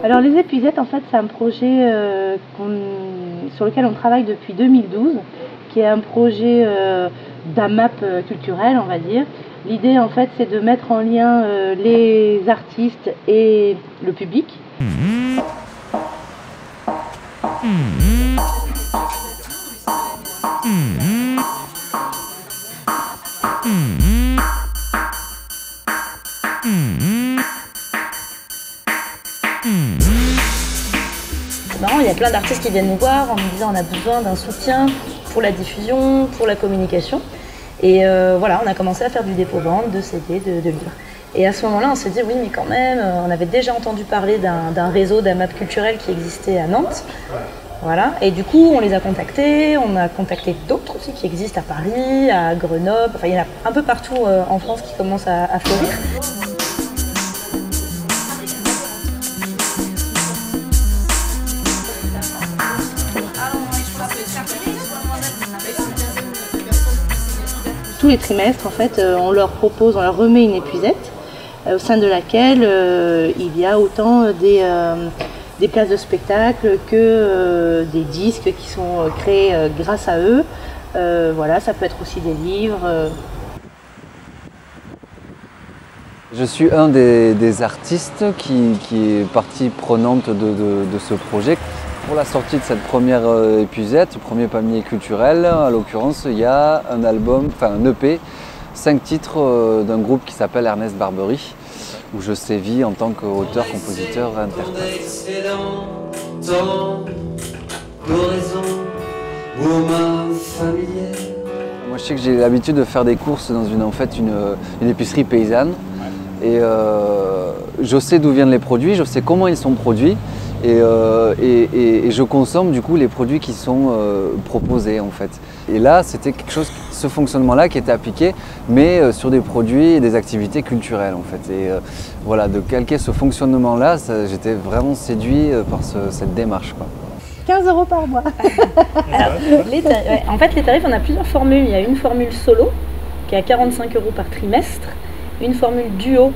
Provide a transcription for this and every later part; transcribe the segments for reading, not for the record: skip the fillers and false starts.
Alors les épuisettes, en fait, c'est un projet sur lequel on travaille depuis 2012, qui est un projet d'AMAP culturel, on va dire. L'idée, en fait, c'est de mettre en lien les artistes et le public. Il y a plein d'artistes qui viennent nous voir en nous disant on a besoin d'un soutien pour la diffusion, pour la communication. Et voilà, on a commencé à faire du dépôt-vente, de CD, de livres. Et à ce moment-là, on s'est dit oui, mais quand même, on avait déjà entendu parler d'un réseau d'AMAP culturel qui existait à Nantes. Voilà. Et du coup, on les a contactés, on a contacté d'autres aussi qui existent à Paris, à Grenoble, enfin il y en a un peu partout en France qui commencent à fleurir. Tous les trimestres, en fait, on leur remet une épuisette au sein de laquelle il y a autant des places de spectacle que des disques qui sont créés grâce à eux. Voilà, ça peut être aussi des livres. Je suis un des artistes qui est partie prenante de ce projet. Pour la sortie de cette première épuisette, premier panier culturel, à l'occurrence, il y a un album, enfin un EP, 5 titres d'un groupe qui s'appelle Ernest Barbery, où je sévis en tant qu'auteur, compositeur, interprète. Moi je sais que j'ai l'habitude de faire des courses dans une épicerie paysanne. Et je sais d'où viennent les produits, je sais comment ils sont produits. Et je consomme du coup les produits qui sont proposés en fait. Et là c'était quelque chose, ce fonctionnement-là qui était appliqué, mais sur des produits et des activités culturelles en fait. Et voilà, de calquer ce fonctionnement-là, j'étais vraiment séduit par cette démarche, quoi. 15 € par mois. Alors, en fait les tarifs, on a plusieurs formules. Il y a une formule solo qui est à 45 € par trimestre, une formule duo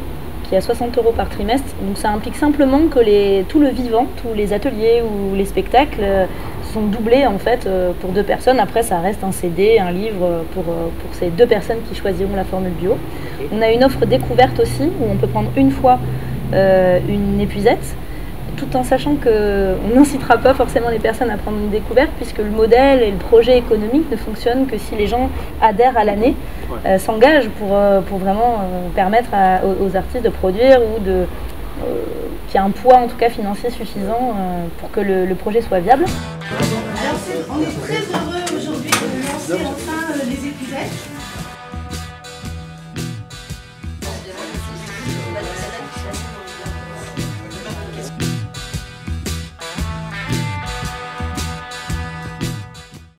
qui est à 60 € par trimestre. Donc ça implique simplement que tout le vivant, tous les ateliers ou les spectacles sont doublés en fait pour 2 personnes. Après ça reste un CD, un livre pour ces 2 personnes qui choisiront la formule duo. On a une offre découverte aussi où on peut prendre une fois une épuisette, tout en sachant qu'on n'incitera pas forcément les personnes à prendre une découverte puisque le modèle et le projet économique ne fonctionnent que si les gens adhèrent à l'année, s'engagent pour vraiment permettre aux artistes de produire ou qu'il y ait un poids en tout cas financier suffisant pour que le projet soit viable. On est très heureux